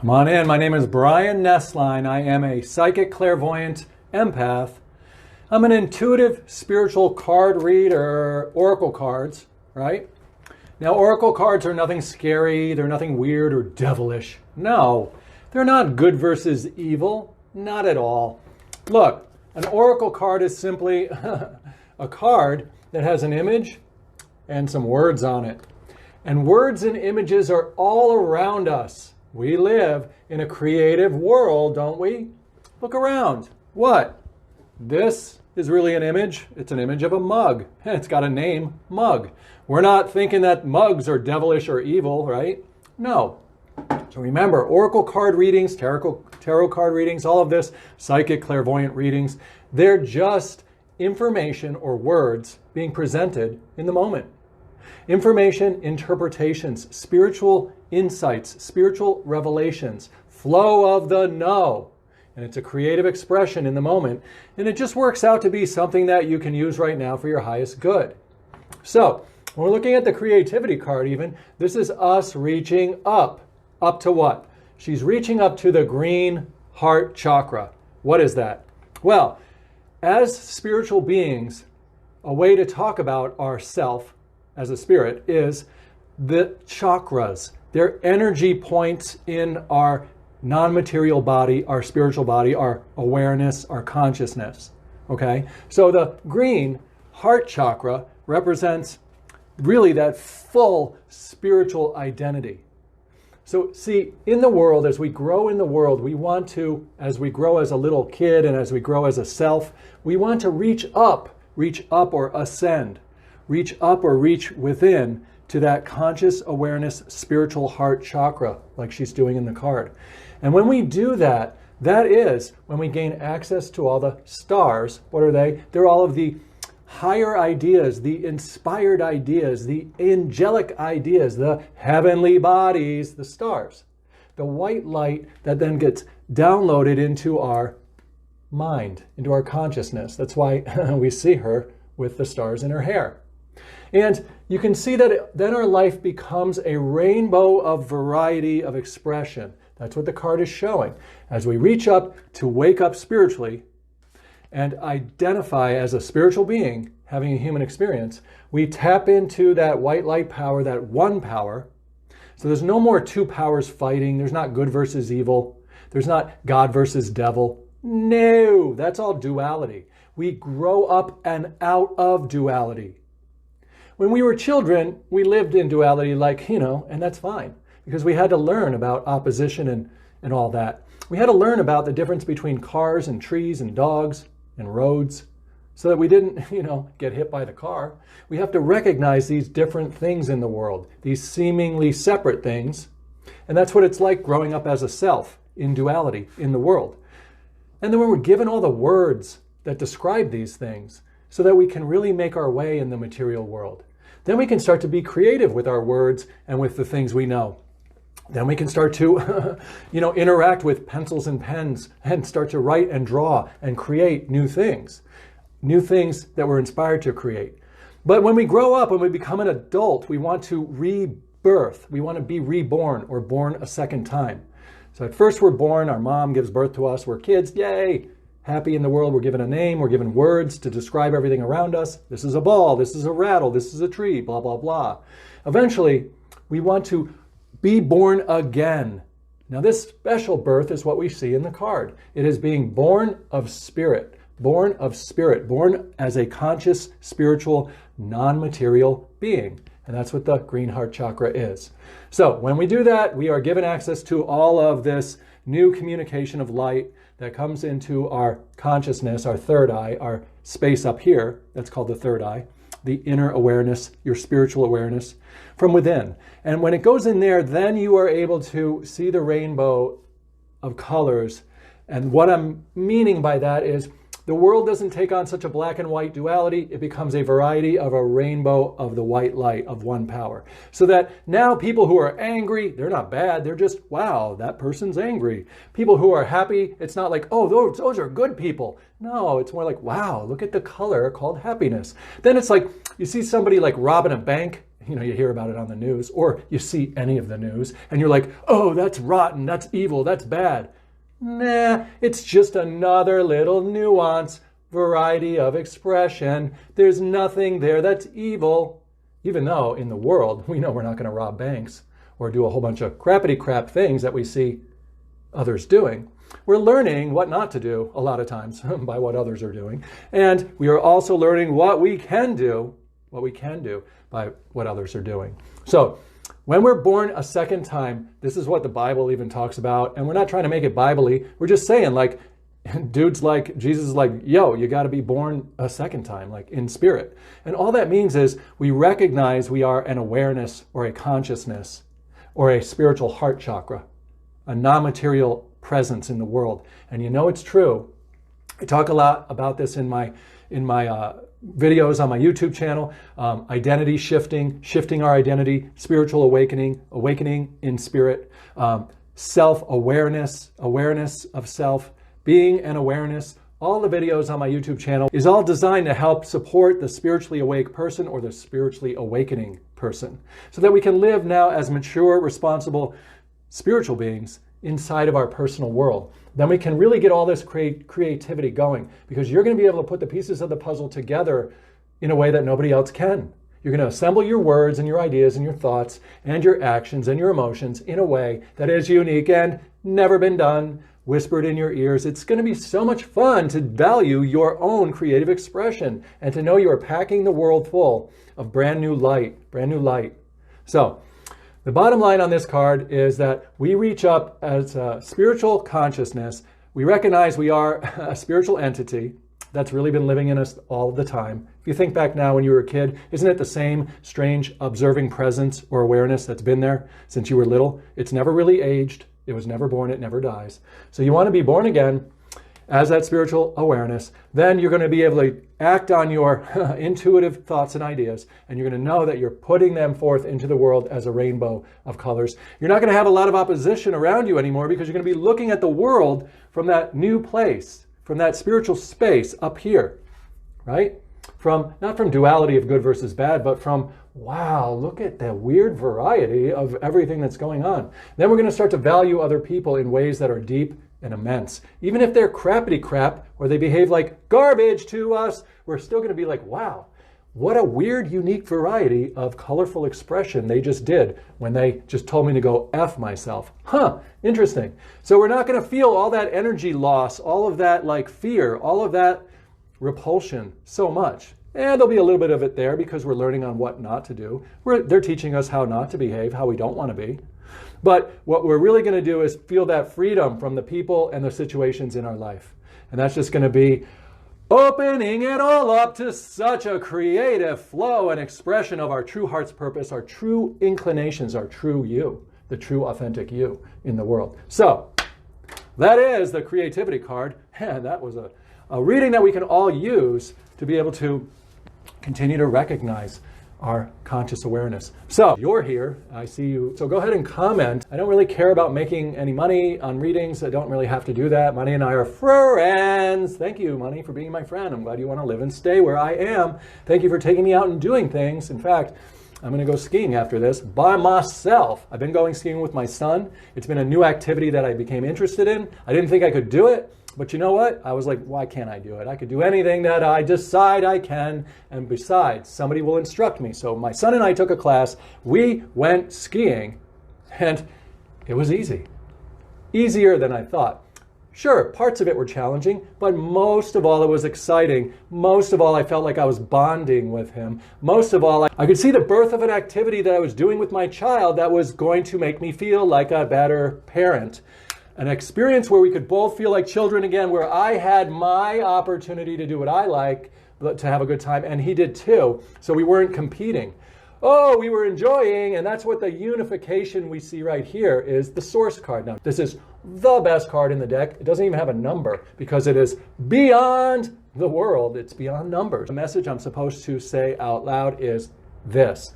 Come on in. My name is Brian Nesline. I am a psychic clairvoyant empath. I'm an intuitive spiritual card reader, oracle cards, right? Now, oracle cards are nothing scary. They're nothing weird or devilish. No, they're not good versus evil. Not at all. Look, an oracle card is simply a card that has an image and some words on it. And words and images are all around us. We live in a creative world, don't we? Look around. What? This is really an image. It's an image of a mug. It's got a name, mug. We're not thinking that mugs are devilish or evil, right? No. So remember, oracle card readings, tarot card readings, all of this, psychic clairvoyant readings, they're just information or words being presented in the moment. Information, interpretations, spiritual insights, spiritual revelations, flow of the know. And it's a creative expression in the moment. And it just works out to be something that you can use right now for your highest good. So, when we're looking at the creativity card even, this is us reaching up. Up to what? She's reaching up to the green heart chakra. What is that? Well, as spiritual beings, a way to talk about ourself as a spirit is the chakras. They're energy points in our non-material body, our spiritual body, our awareness, our consciousness. Okay? So the green heart chakra represents really that full spiritual identity. So see, in the world, as we grow in the world, we want to, as we grow as a little kid and as we grow as a self, we want to reach up or ascend. Reach up or reach within to that conscious awareness spiritual heart chakra, like she's doing in the card. And when we do that, that is when we gain access to all the stars. What are they? They're all of the higher ideas, the inspired ideas, the angelic ideas, the heavenly bodies, the stars. The white light that then gets downloaded into our mind, into our consciousness. That's why we see her with the stars in her hair. And you can see that then our life becomes a rainbow of variety of expression. That's what the card is showing. As we reach up to wake up spiritually and identify as a spiritual being having a human experience, we tap into that white light power, that one power. So there's no more two powers fighting. There's not good versus evil. There's not God versus devil. No, that's all duality. We grow up and out of duality. When we were children, we lived in duality and that's fine because we had to learn about opposition and all that. We had to learn about the difference between cars and trees and dogs and roads so that we didn't, get hit by the car. We have to recognize these different things in the world, these seemingly separate things. And that's what it's like growing up as a self in duality in the world. And then when we're given all the words that describe these things, so that we can really make our way in the material world. Then we can start to be creative with our words and with the things we know. Then we can start to, interact with pencils and pens and start to write and draw and create new things that we're inspired to create. But when we grow up, when we become an adult, we want to rebirth. We want to be reborn or born a second time. So at first we're born, our mom gives birth to us, we're kids, yay! Happy in the world, we're given a name, we're given words to describe everything around us. This is a ball, this is a rattle, this is a tree, blah, blah, blah. Eventually, we want to be born again. Now this special birth is what we see in the card. It is being born of spirit, born as a conscious, spiritual, non-material being. And that's what the green heart chakra is. So when we do that, we are given access to all of this new communication of light that comes into our consciousness, our third eye, our space up here. That's called the third eye, the inner awareness, your spiritual awareness from within. And when it goes in there, then you are able to see the rainbow of colors. And what I'm meaning by that is the world doesn't take on such a black and white duality. It becomes a variety of a rainbow of the white light of one power. So that now people who are angry, they're not bad. They're just, wow, that person's angry. People who are happy, it's not like, oh, those are good people. No, it's more like, wow, look at the color called happiness. Then it's like, you see somebody like robbing a bank. You know, you hear about it on the news, or you see any of the news, and you're like, oh, that's rotten, that's evil, that's bad. Nah, it's just another little nuance, variety of expression. There's nothing there that's evil, even though in the world, we know we're not going to rob banks or do a whole bunch of crappity crap things that we see others doing. We're learning what not to do a lot of times by what others are doing. And we are also learning what we can do by what others are doing. So when we're born a second time, this is what the Bible even talks about. And we're not trying to make it Bible-y. We're just saying, like, dudes like, Jesus is like, yo, you got to be born a second time, like in spirit. And all that means is we recognize we are an awareness or a consciousness or a spiritual heart chakra, a non-material presence in the world. And you know it's true. I talk a lot about this in my videos on my YouTube channel, identity shifting our identity, spiritual awakening in spirit, self-awareness, awareness of self, being an awareness. All the videos on my YouTube channel is all designed to help support the spiritually awake person or the spiritually awakening person so that we can live now as mature, responsible spiritual beings inside of our personal world. Then we can really get all this creativity going, because you're going to be able to put the pieces of the puzzle together in a way that nobody else can. You're going to assemble your words and your ideas and your thoughts and your actions and your emotions in a way that is unique and never been done, whispered in your ears. It's going to be so much fun to value your own creative expression and to know you are packing the world full of brand new light. So, the bottom line on this card is that we reach up as a spiritual consciousness. We recognize we are a spiritual entity that's really been living in us all the time. If you think back now when you were a kid, isn't it the same strange observing presence or awareness that's been there since you were little? It's never really aged. It was never born. It never dies. So you want to be born again as that spiritual awareness. Then you're going to be able to act on your intuitive thoughts and ideas, and you're going to know that you're putting them forth into the world as a rainbow of colors. You're not going to have a lot of opposition around you anymore, because you're going to be looking at the world from that new place, from that spiritual space up here, right? Not from duality of good versus bad, but from, wow, look at the weird variety of everything that's going on. Then we're going to start to value other people in ways that are deep and immense. Even if they're crappity crap or they behave like garbage to us, we're still going to be like, wow, what a weird, unique variety of colorful expression they just did when they just told me to go F myself. Huh, interesting. So we're not going to feel all that energy loss, all of that like fear, all of that repulsion so much. And there'll be a little bit of it there because we're learning on what not to do. They're teaching us how not to behave, how we don't want to be. But what we're really going to do is feel that freedom from the people and the situations in our life. And that's just going to be opening it all up to such a creative flow and expression of our true heart's purpose, our true inclinations, our true you, the true authentic you in the world. So that is the creativity card. And that was a reading that we can all use to be able to continue to recognize our conscious awareness. So you're here, I see you. So go ahead and comment. I don't really care about making any money on readings. I don't really have to do that. Money and I are friends. Thank you, Money, for being my friend. I'm glad you want to live and stay where I am. Thank you for taking me out and doing things. In fact, I'm going to go skiing after this by myself. I've been going skiing with my son. It's been a new activity that I became interested in. I didn't think I could do it. But you know what? I was like, why can't I do it? I could do anything that I decide I can. And besides, somebody will instruct me. So my son and I took a class. We went skiing. And it was easy. Easier than I thought. Sure, parts of it were challenging. But most of all, it was exciting. Most of all, I felt like I was bonding with him. Most of all, I could see the birth of an activity that I was doing with my child that was going to make me feel like a better parent. An experience where we could both feel like children again, where I had my opportunity to do what I like, to have a good time, and he did too. So we weren't competing. Oh, we were enjoying, and that's what the unification we see right here is the source card. Now, this is the best card in the deck. It doesn't even have a number because it is beyond the world. It's beyond numbers. The message I'm supposed to say out loud is this.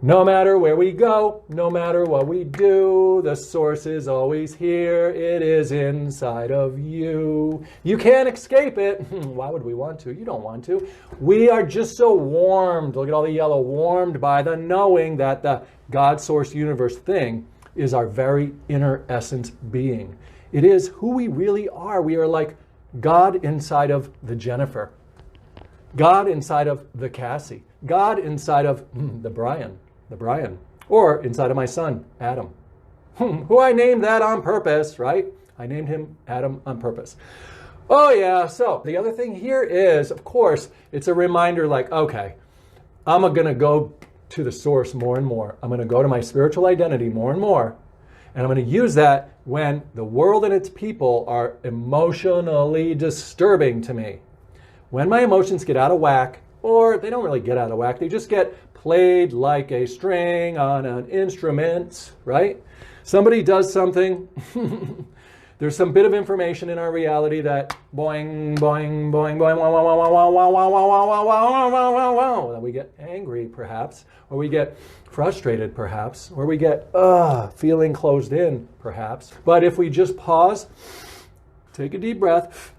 No matter where we go, no matter what we do, the source is always here. It is inside of you. You can't escape it. Why would we want to? You don't want to. We are just so warmed. Look at all the yellow. Warmed by the knowing that the God source universe thing is our very inner essence being. It is who we really are. We are like God inside of the Jennifer. God inside of the Cassie. God inside of the Brian, or inside of my son, Adam, who I named that on purpose, right? I named him Adam on purpose. Oh yeah, so the other thing here is, of course, it's a reminder like, okay, I'm going to go to the source more and more. I'm going to go to my spiritual identity more and more. And I'm going to use that when the world and its people are emotionally disturbing to me. When my emotions get out of whack, or they don't really get out of whack, they just get played like a string on an instrument, right? Somebody does something. There's some bit of information in our reality that boing, boing, boing, boing, wow, wow, wow, wow, wow, wow, wow, wow, wow, wow, wow, wow, wow. That we get angry, perhaps, or we get frustrated, perhaps, or we get feeling closed in, perhaps. But if we just pause, take a deep breath,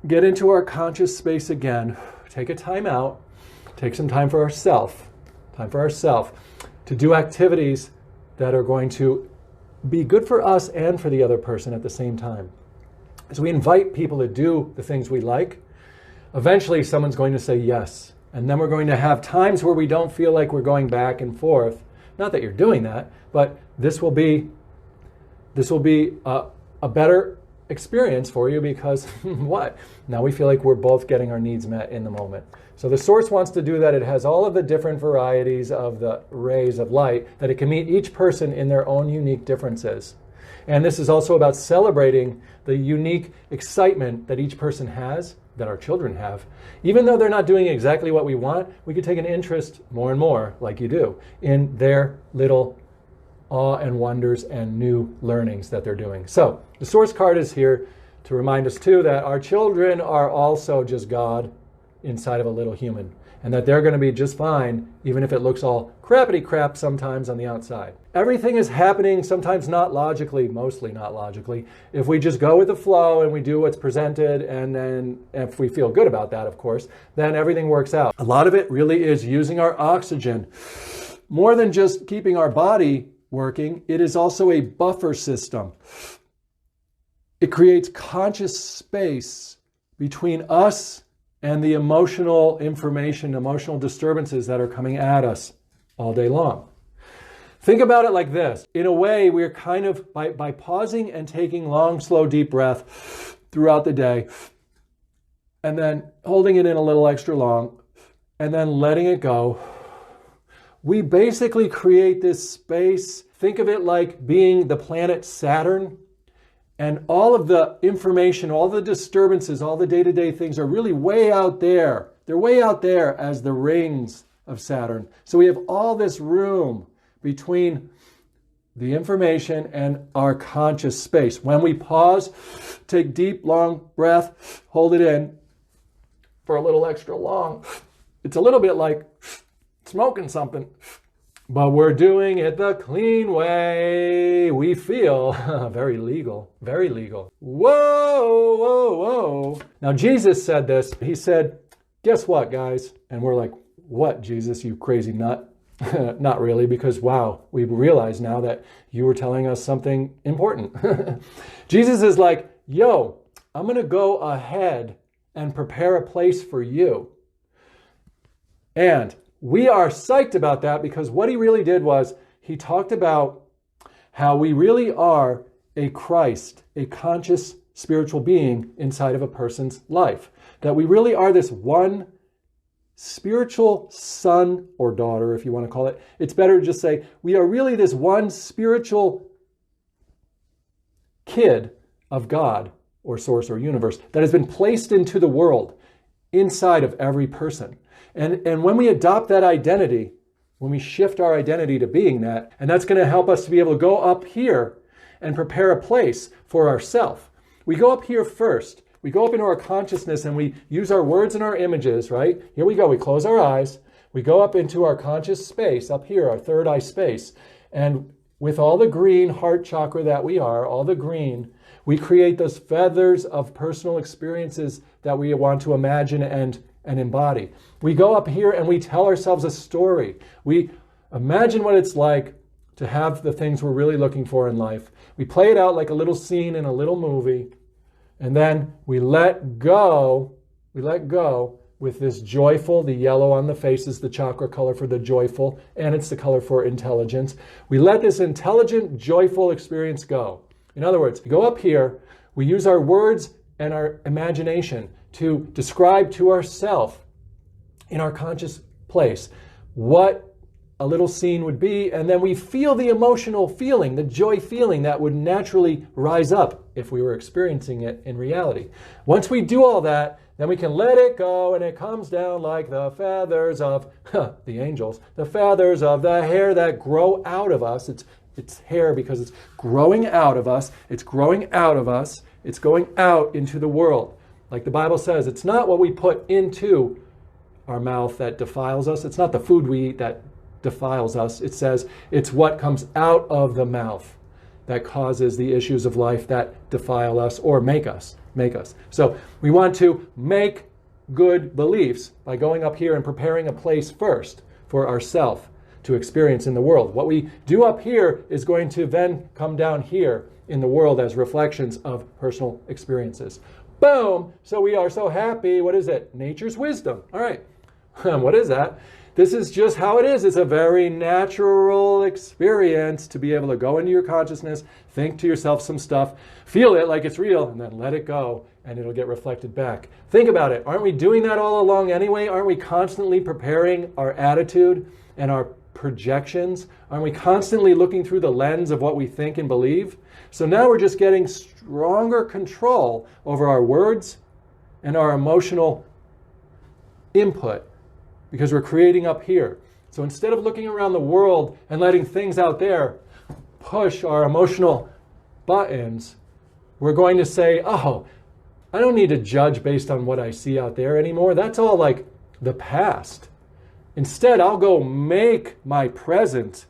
get into our conscious space again, take a time out, take some time for ourselves, to do activities that are going to be good for us and for the other person at the same time. As we invite people to do the things we like, eventually someone's going to say yes. And then we're going to have times where we don't feel like we're going back and forth. Not that you're doing that, but this will be a better experience for you because what? Now we feel like we're both getting our needs met in the moment. So the source wants to do that. It has all of the different varieties of the rays of light that it can meet each person in their own unique differences. And this is also about celebrating the unique excitement that each person has, that our children have. Even though they're not doing exactly what we want, we could take an interest more and more, like you do, in their little awe and wonders and new learnings that they're doing. So the source card is here to remind us too that our children are also just God inside of a little human, and that they're going to be just fine even if it looks all crappity crap sometimes on the outside. Everything is happening, sometimes not logically, mostly not logically. If we just go with the flow and we do what's presented, and then if we feel good about that, of course, then everything works out. A lot of it really is using our oxygen. More than just keeping our body working, it is also a buffer system. It creates conscious space between us and the emotional information, emotional disturbances that are coming at us all day long. Think about it like this. In a way, we're kind of, by pausing and taking long, slow, deep breath throughout the day, and then holding it in a little extra long, and then letting it go, we basically create this space. Think of it like being the planet Saturn, and all of the information, all the disturbances, all the day-to-day things are really way out there. They're way out there as the rings of Saturn. So we have all this room between the information and our conscious space. When we pause, take deep, long breath, hold it in for a little extra long. It's a little bit like smoking something. But we're doing it the clean way. We feel very legal, very legal. Whoa, whoa, whoa. Now, Jesus said this. He said, guess what, guys? And we're like, what, Jesus, you crazy nut? Not really, because, wow, we realize now that you were telling us something important. Jesus is like, yo, I'm going to go ahead and prepare a place for you. And we are psyched about that because what he really did was he talked about how we really are a Christ, a conscious spiritual being inside of a person's life. That we really are this one spiritual son or daughter, if you want to call it. It's better to just say we are really this one spiritual kid of God or source or universe that has been placed into the world inside of every person. And when we adopt that identity, when we shift our identity to being that, and that's going to help us to be able to go up here and prepare a place for ourselves. We go up here first. we go up into our consciousness and we use our words and our images, right? Here we go. We close our eyes. We go up into our conscious space, up here, our third eye space. And with all the green heart chakra that we are, all the green, we create those feathers of personal experiences that we want to imagine and embody. We go up here and we tell ourselves a story. We imagine what it's like to have the things we're really looking for in life. We play it out like a little scene in a little movie, and then we let go with this joyful, the yellow on the face is the chakra color for the joyful, and it's the color for intelligence. We let this intelligent, joyful experience go. In other words, we go up here, we use our words and our imagination to describe to ourselves in our conscious place what a little scene would be, and then we feel the emotional feeling, the joy feeling that would naturally rise up if we were experiencing it in reality. Once we do all that, then we can let it go, and it comes down like the feathers of the angels, the feathers of the hair that grow out of us. It's hair because it's growing out of us. It's growing out of us. It's going out into the world. Like the Bible says, it's not what we put into our mouth that defiles us. It's not the food we eat that defiles us. It says it's what comes out of the mouth that causes the issues of life that defile us or make us. So we want to make good beliefs by going up here and preparing a place first for ourself to experience in the world. What we do up here is going to then come down here in the world as reflections of personal experiences. Boom! So we are so happy. What is it? Nature's wisdom. All right. What is that? This is just how it is. It's a very natural experience to be able to go into your consciousness, think to yourself some stuff, feel it like it's real, and then let it go, and it'll get reflected back. Think about it. Aren't we doing that all along anyway? Aren't we constantly preparing our attitude and our projections? Aren't we constantly looking through the lens of what we think and believe? So now we're just getting stronger control over our words and our emotional input, because we're creating up here. So instead of looking around the world and letting things out there push our emotional buttons, we're going to say, oh, I don't need to judge based on what I see out there anymore. That's all like the past. Instead, I'll go make my present.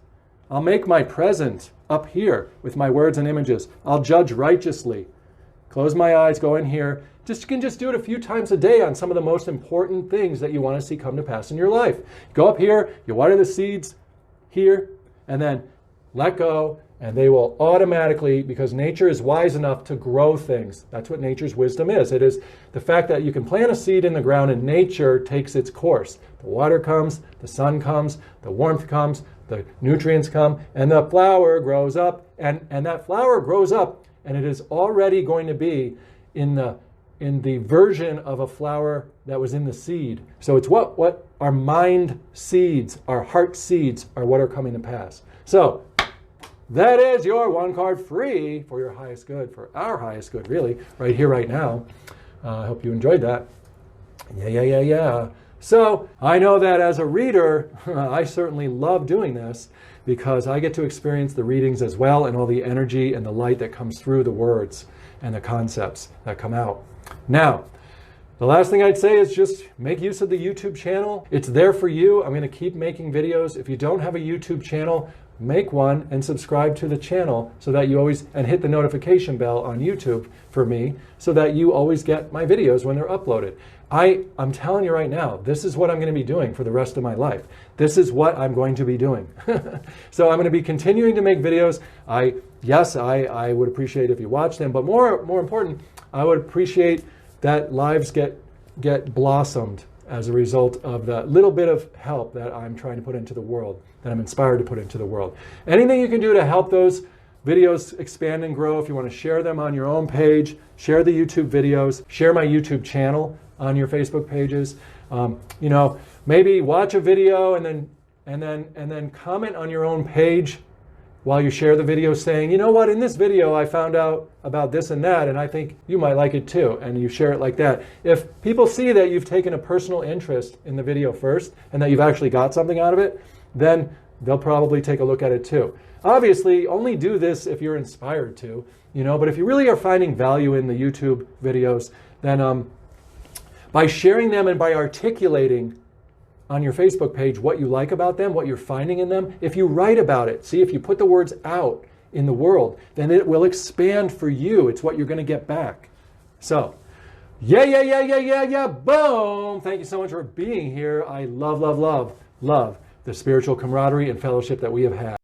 I'll make my present up here with my words and images. I'll judge righteously. Close my eyes, go in here. You can just do it a few times a day on some of the most important things that you want to see come to pass in your life. Go up here, you water the seeds here, and then let go, and they will automatically, because nature is wise enough to grow things. That's what nature's wisdom is. It is the fact that you can plant a seed in the ground and nature takes its course. The water comes, the sun comes, the warmth comes, the nutrients come, and the flower grows up, and that flower grows up, and it is already going to be in the version of a flower that was in the seed. So it's what our mind seeds, our heart seeds are what are coming to pass. So that is your one card free for your highest good, for our highest good, really, right here, right now. I hope you enjoyed that. Yeah. So I know that as a reader, I certainly love doing this because I get to experience the readings as well and all the energy and the light that comes through the words and the concepts that come out. Now, the last thing I'd say is just make use of the YouTube channel. It's there for you. I'm going to keep making videos. If you don't have a YouTube channel, make one and subscribe to the channel so that you always, and hit the notification bell on YouTube for me so that you always get my videos when they're uploaded. I'm telling you right now, this is what I'm going to be doing for the rest of my life. This is what I'm going to be doing. So I'm going to be continuing to make videos. I would appreciate if you watch them, but more important, I would appreciate that lives get blossomed as a result of the little bit of help that I'm trying to put into the world, that I'm inspired to put into the world. Anything you can do to help those videos expand and grow, if you want to share them on your own page, share the YouTube videos, share my YouTube channel on your Facebook pages. Maybe watch a video and then comment on your own page while you share the video saying, you know what, in this video I found out about this and that, and I think you might like it too, and you share it like that. If people see that you've taken a personal interest in the video first and that you've actually got something out of it, then they'll probably take a look at it too. Obviously, only do this if you're inspired to, but if you really are finding value in the YouTube videos, then by sharing them and by articulating on your Facebook page what you like about them, what you're finding in them, if you write about it, see, if you put the words out in the world, then it will expand for you. It's what you're going to get back. So, yeah, boom! Thank you so much for being here. I love the spiritual camaraderie and fellowship that we have had.